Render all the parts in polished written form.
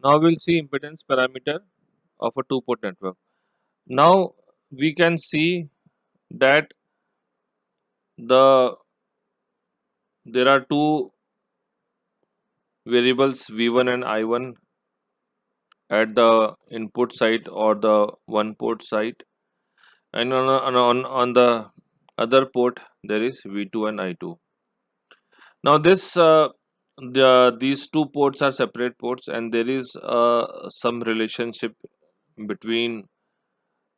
Now we'll see impedance parameter of a two-port network. Now we can see that there are two variables V1 and I1 at the input side or the one port side, and on the other port there is V2 and I2. Now these two ports are separate ports, and there is some relationship between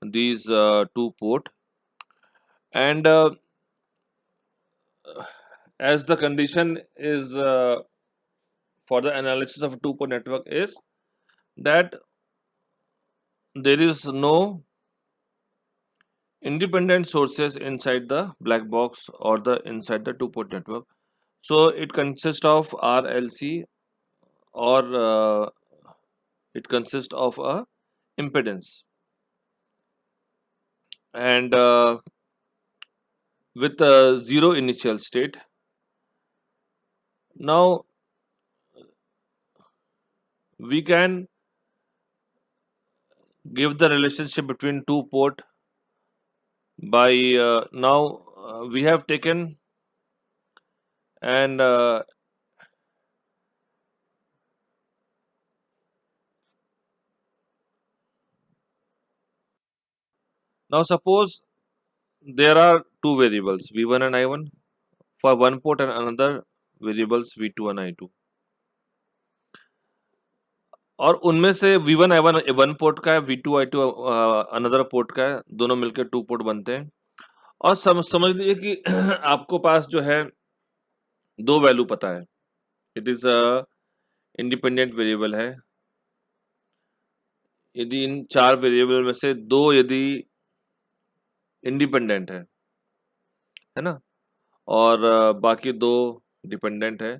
these two port, and as the condition is for the analysis of a two port network is that there is no independent sources inside the black box or the inside the two port network. So it consists of RLC, or it consists of a impedance, and with a zero initial state. Now we can give the relationship between two port by now we have taken, and now suppose there are two variables V1 and I1 for one port, and another variables V2 and I2, और उनमें से V1 I1 one port का है, V2 I2 another port का है, दोनों मिलकर two port बनते हैं। और समझ लीजिए कि आपको पास जो है दो वैल्यू पता है, इट इज इंडिपेंडेंट वेरिएबल है। यदि इन चार वेरिएबल में से दो यदि इंडिपेंडेंट है ना, और बाकी दो डिपेंडेंट है,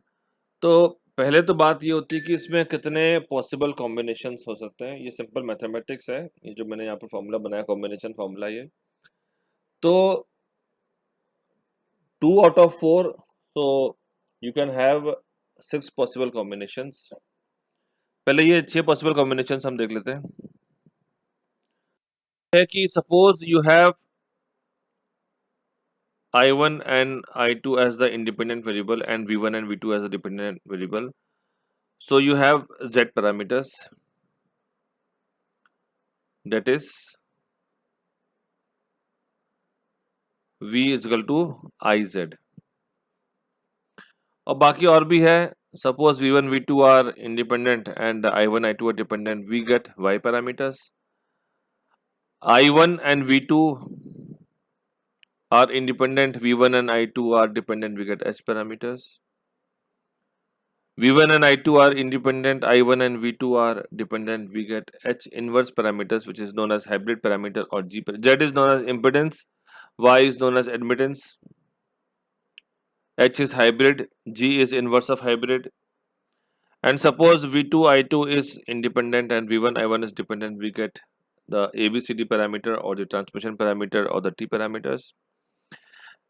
तो पहले तो बात ये होती है कि इसमें कितने पॉसिबल कॉम्बिनेशंस हो सकते हैं। ये सिंपल मैथमेटिक्स है, ये जो मैंने यहाँ पर फॉर्मूला बनाया कॉम्बिनेशन फॉर्मूला, ये तो 2 out of 4, so you can have 6 possible combinations। पहले ये 6 possible combinations हम देख लेते हैं। है कि suppose you have I1 and I2 as the independent variable and V1 and V2 as a dependent variable, so you have Z parameters, that is V is equal to IZ, और बाकी और भी है। Suppose V1 V2 are independent and I1 I2 are dependent, we get Y parameters। I1 and V2 are independent, V1 and I2 are dependent, we get H parameters। V1 and I2 are independent, I1 and V2 are dependent, we get H inverse parameters, which is known as hybrid parameter or G. Z is known as impedance, Y is known as admittance, H is hybrid, G is inverse of hybrid. And suppose V2 I2 is independent and V1 I1 is dependent, we get the ABCD parameter or the transmission parameter or the T parameters।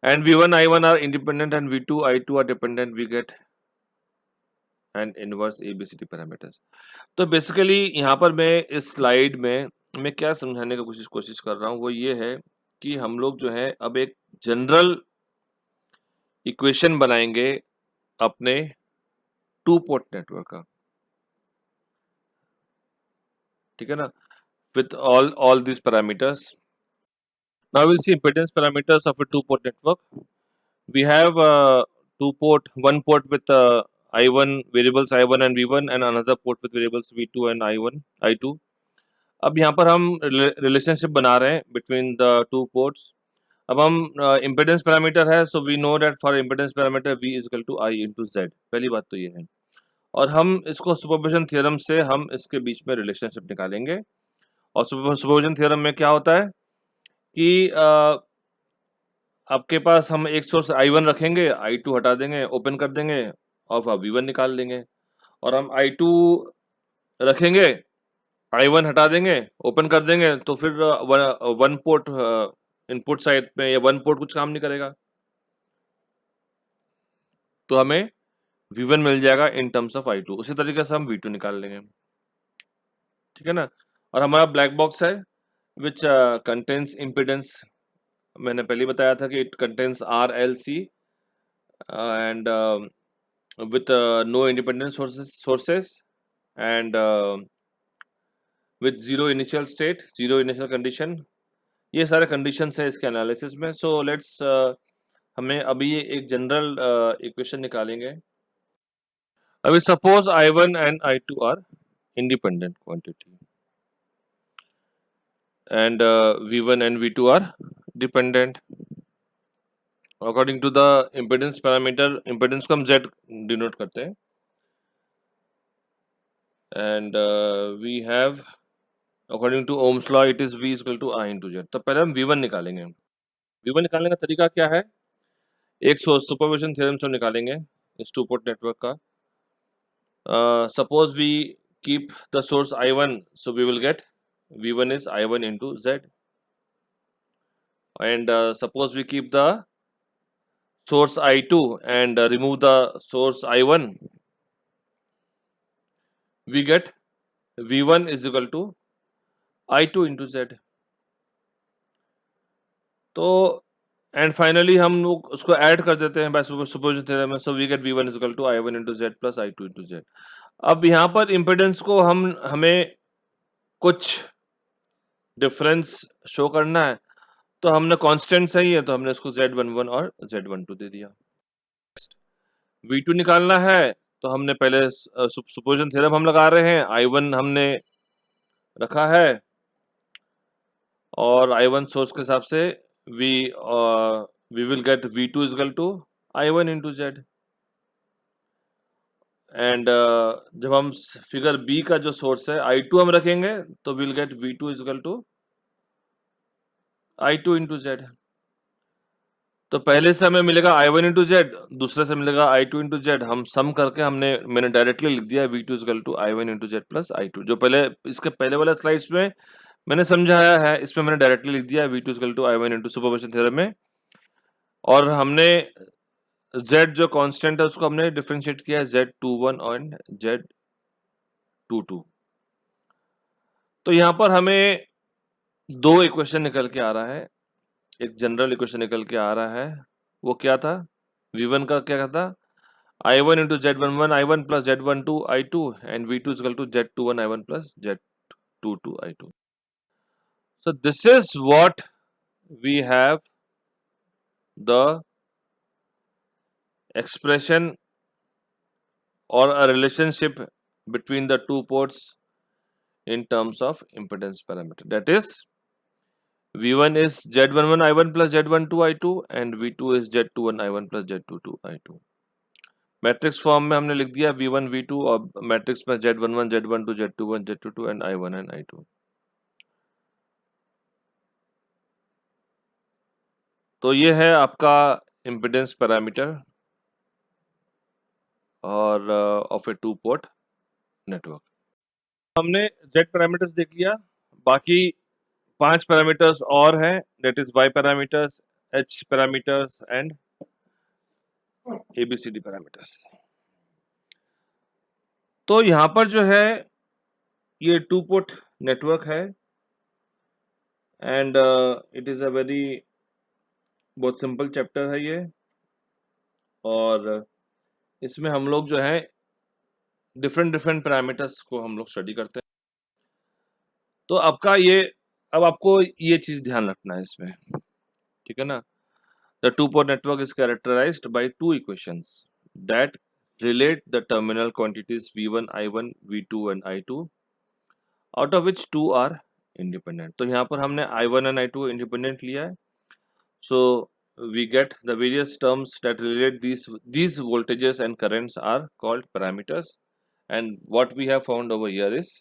And V1 I1 are independent and V2 I2 are dependent, we get and inverse ABCD parameters। तो basically यहाँ पर मैं इस slide में मैं क्या समझाने का कोशिश कर रहा हूँ, वो ये है कि हम लोग जो है अब एक जनरल इक्वेशन बनाएंगे अपने टू पोर्ट नेटवर्क का, ठीक है ना, with all this parameters. Now will see impedance parameters of a two port network। We have one port with I1 variables I1 and V1 and another port with variables V2 and I1 I2। अब यहाँ पर हम relationship बना रहे हैं between the two ports. अब हम impedance parameter है, so we know that for impedance parameter V is equal to I into Z। पहली बात तो ये है, और हम इसको सुपरपोजिशन थ्योरम से हम इसके बीच में रिलेशनशिप निकालेंगे। और सुपरपोजिशन थ्योरम में क्या होता है कि आपके पास हम एक सोर्स I1 रखेंगे, I2 हटा देंगे, ओपन कर देंगे और V1 निकाल लेंगे। और हम I2 रखेंगे, I1 हटा देंगे, ओपन कर देंगे, तो फिर वन पोर्ट इनपुट साइड में या वन पोर्ट कुछ काम नहीं करेगा, तो हमें V1 मिल जाएगा इन टर्म्स ऑफ I2। उसी तरीके से हम V2 निकाल लेंगे। ठीक है ना। और हमारा ब्लैक बॉक्स है विच कंटेन्स इम्पिडेंस, मैंने पहले बताया था कि it contains R L C and with no independent sources and with zero initial state, zero initial condition, ये सारे कंडीशंस हैं इसके एनालिसिस में। सो लेट्स हमें अभी ये एक जनरल इक्वेशन निकालेंगे। अभी suppose I1 and I2 are independent quantity and V1 and V2 are dependent according to the impedance parameter। impedance को हम Z denote करते हैं and we have according to Ohm's law it is V is equal to I into Z। तो पहले हम V1 निकालेंगे। V1 निकालने का तरीका क्या है, एक सुपरपोजिशन थ्योरम से हम निकालेंगे इस टू पोर्ट नेटवर्क का। suppose we keep the source I1, so we will get V1 is I1 into Z, and suppose we keep the source I2 and remove the source I1, we get V1 is equal to I2 into Z। तो and finally हम लोग उसको add कर देते हैं bye superposition theorem में, so we get V1 is equal to I1 into Z plus I2 into Z। अब यहाँ पर इम्पिडेंस को हमें कुछ डिफरेंस शो करना है, तो हमने कांस्टेंट सही है तो हमने इसको Z11 और Z12 दे दिया। V2 निकालना है तो हमने पहले सुपरपोजिशन थ्योरम हम लगा रहे हैं, I1 हमने रखा है और I1 सोर्स के हिसाब से we will get V2 is equal to I1 into Z। And जब हम फिगर बी का जो सोर्स है I2 हम रखेंगे तो will get V2 is equal to I2 into Z। तो पहले से हमें मिलेगा I1 into Z, दूसरे से मिलेगा I2 into Z, हम सम करके मैंने डायरेक्टली लिख दिया V2 is equal to I1 into Z plus I2। जो पहले इसके पहले वाले स्लाइड्स में मैंने समझाया है, इसमें मैंने डायरेक्टली लिख दिया V2 is equal to I1 into superposition theorem में, और हमने Z जो कांस्टेंट है उसको हमने डिफरेंशिएट किया है Z21 और Z22। तो यहाँ पर हमें दो इक्वेशन निकल के आ रहा है, एक जनरल इक्वेशन निकल के आ रहा है, वो क्या था, V1 का क्या था, I1 into Z11 I1 plus Z12 I2 and V2 is equal to Z21 I1 plus Z22 I2। So this is what we have the expression or a relationship between the two ports in terms of impedance parameter, that is V1 is Z11 I1 plus Z12 I2 and V2 is Z21 I1 plus Z22 I2। Matrix form में हमने लिख दिया V1 V2 और matrix में Z11 Z12 Z21 Z22 and I1 and I2। तो ये है आपका इम्पिडेंस पैरामीटर और of A to port network. हमने Z पैरामीटर्स देख लिया, बाकी 5 पैरामीटर्स और हैं, that is Y parameters, H parameters and ABCD parameters. तो यहाँ पर जो है ये टू पोर्ट नेटवर्क है and it is a very बहुत सिंपल चैप्टर है ये, और इसमें हम लोग जो है डिफरेंट पैरामीटर्स को हम लोग स्टडी करते हैं। तो अब आपको ये चीज़ ध्यान रखना है इसमें, ठीक है ना। The two port network is characterized by two equations that relate the terminal quantities V1 I1 V2 and I2 out of which two are independent। तो यहाँ पर हमने I1 and I2 independent लिया है, so we get the various terms that relate these voltages and currents are called parameters, and what we have found over here is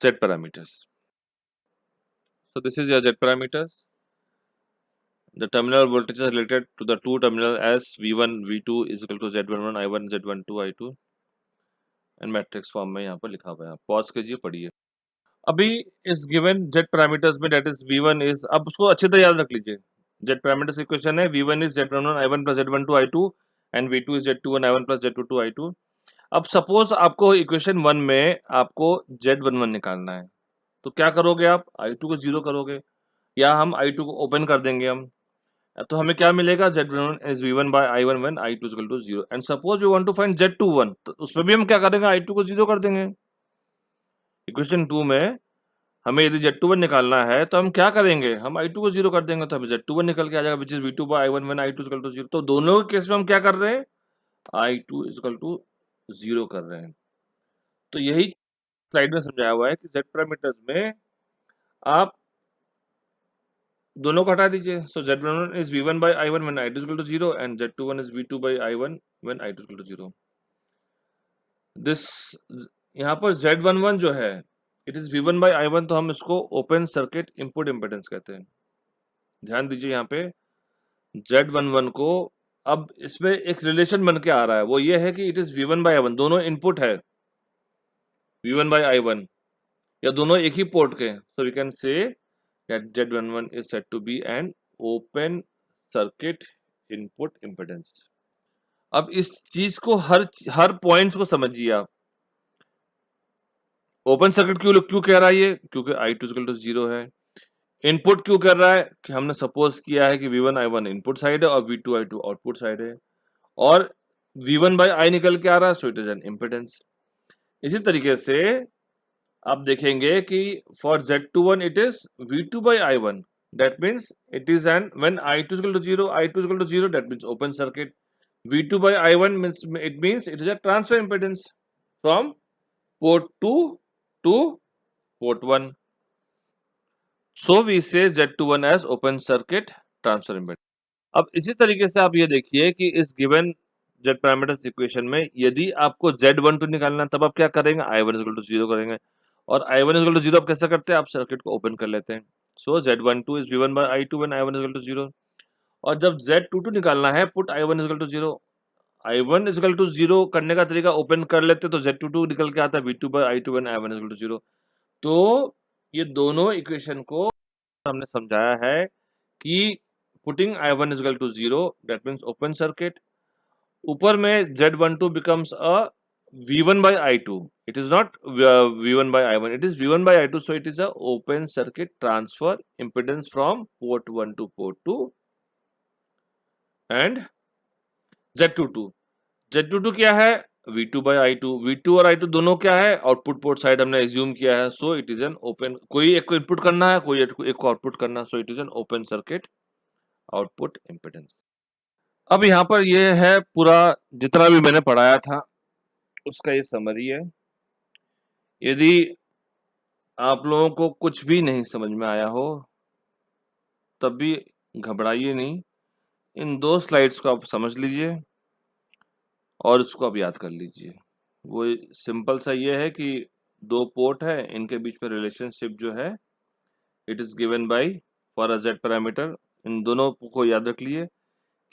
Z parameters। So this is your Z parameters, the terminal voltages related to the two terminal as V1 V2 is equal to Z11 I1 Z12 I2 and matrix form में यहाँ पर लिखा हुआ है, pause कीजिए पढ़िए। अभी इस गिवन Z पैरामीटर्स में दैट इज V1 इज, अब उसको अच्छे तरह याद रख लीजिए, Z पैरामीटर्स इक्वेशन है V1 is Z11 I1 plus Z12 I2 and V2 is Z21 I1 plus Z22 I2। अब सपोज आपको इक्वेशन 1 में आपको Z11 निकालना है, तो क्या करोगे आप? I2 को 0 करोगे या हम I2 को ओपन कर देंगे हम। तो हमें क्या मिलेगा? Z11 is V1 by I1 when I2 is equal to 0 and suppose we want to find Z21, तो उसमें भी हम क्या करेंगे? I2 को 0 कर देंगे। इक्वेशन 2 में हमें यदि Z21 निकालना है तो हम क्या करेंगे? हम I2 को 0 कर देंगे, तो हमें Z21 निकल के आ जाएगा, which is V2 by I1 when I2 is equal to 0। तो दोनों के केस में हम क्या कर रहे हैं? I2 is equal to 0 कर रहे हैं। तो यही स्लाइड में समझाया हुआ है कि Z पैरामीटर्स में आप दोनों को हटा दीजिए। सो Z11 is V1 by I1 when I2 is equal to 0 and Z21 is V2 by I1 when I2 is equal to 0। This यहाँ पर Z11 जो है it is V1 by I1, तो हम इसको ओपन सर्किट इनपुट इम्पीडेंस कहते हैं। ध्यान दीजिए यहाँ पे Z11 को अब इसमें एक रिलेशन बन के आ रहा है, वो ये है कि it is V1 by I1, दोनों इनपुट है V1 by I1 या दोनों एक ही पोर्ट के। So we can say that Z11 is said to be an open circuit input impedance। अब इस चीज को हर पॉइंट को समझिए आप। ओपन सर्किट क्यों कह रहा है ये? क्योंकि I2 इक्वल टू 0 है। इनपुट क्यों कर रहा है? कि हमने सपोज किया है कि V1 I1 इनपुट साइड है और V2 I2 आउटपुट साइड है, और V1 by I निकल के आ रहा है, so it is an impedance. इसी तरीके से आप देखेंगे कि for Z21 it is V2 by I1, that means it is an when I2 is equal to 0, I2 is equal to 0, that means open circuit। V2 by I1 means it is a transfer impedance from port 2 to port 1। So we say Z21 as open circuit transfer impedance। अब इसी तरीके से आप ये देखिए कि इस given Z parameters equation में यदि आपको Z12 निकालना है, तब आप क्या करेंगे? I1 इक्वल टू 0 करेंगे, और I1 इक्वल टू 0 आप कैसे करते हैं? आप सर्किट को ओपन कर लेते हैं। So Z12 is V1 by I2 when I1 equal to 0, और जब Z22 निकालना है, put I1 equal to 0। I1 equal to 0 करने का तरीका ओपन कर लेते तो Z22 निकल के आता है V2 by I2 when I1 equal to 0। तो ये दोनों इक्वेशन को हमने समझाया है कि putting I1 is equal to 0, that means open circuit। ऊपर में Z12 becomes a V1 by I2, it is not V1 by I1, it is V1 by I2, so it is a open circuit transfer impedance from port 1 to port 2। and Z22 क्या है? V2 by I2, V2 और I2 दोनों क्या है? Output port side हमने assume किया है, so it is an open, कोई एक को इनपुट करना है, कोई एक को आउटपुट करना है, so it is an open circuit output impedance. अब यहाँ पर ये है पूरा जितना भी मैंने पढ़ाया था उसका ये समरी है। यदि आप लोगों को कुछ भी नहीं समझ में आया हो तब भी घबराइए नहीं, इन 2 स्लाइड्स को आप समझ लीजिए और इसको आप याद कर लीजिए। वो सिंपल सा ये है कि 2 पोर्ट है, इनके बीच में रिलेशनशिप जो है it is given by for a Z parameter. इन दोनों को याद रख लिए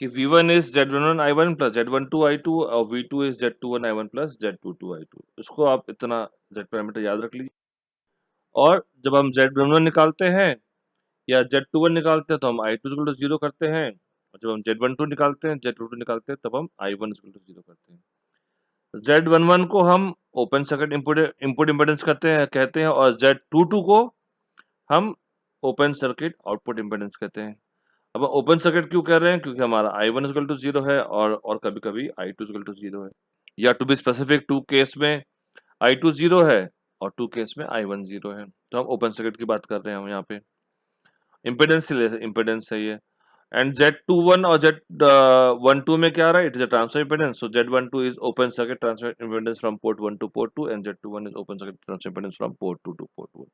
कि V1 is Z11 I1 plus Z12 I2 और V2 is Z21 I1 plus Z22 I2। इसको आप इतना Z पैरामीटर याद रख लीजिए, और जब हम Z11 निकालते हैं या Z21 निकालते हैं तो हम I2 इक्वल टू 0 करते हैं, और जब हम Z12 निकालते हैं, Z22 निकालते हैं, तब हम I1 इक्वल टू 0 करते हैं। Z11 को हम ओपन सर्किट इनपुट इम्पिडेंस कहते हैं और Z22 को हम ओपन सर्किट आउटपुट इम्पिडेंस कहते हैं। अब ओपन सर्किट क्यों कर रहे हैं? क्योंकि हमारा I1 इक्वल टू 0 है और कभी-कभी I2 इक्वल टू 0 है, या टू बी स्पेसिफिक 2 केस में I2 0 है और 2 केस में I1 0 है, तो हम ओपन सर्किट की बात कर रहे हैं हम यहाँ पे। इम्पिडेंस है ये। एंड Z21 और Z12 में क्या आ रहा है? It is a transfer impedance, so Z12 is open circuit transfer impedance from port 1 two port 2 and Z21 is open circuit transfer impedance from port 2 two port 1।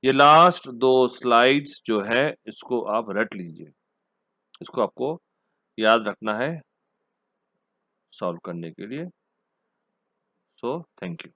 ये last 2 slides जो है इसको आप रट लीजिए, इसको आपको याद रखना है सॉल्व करने के लिए। So thank you.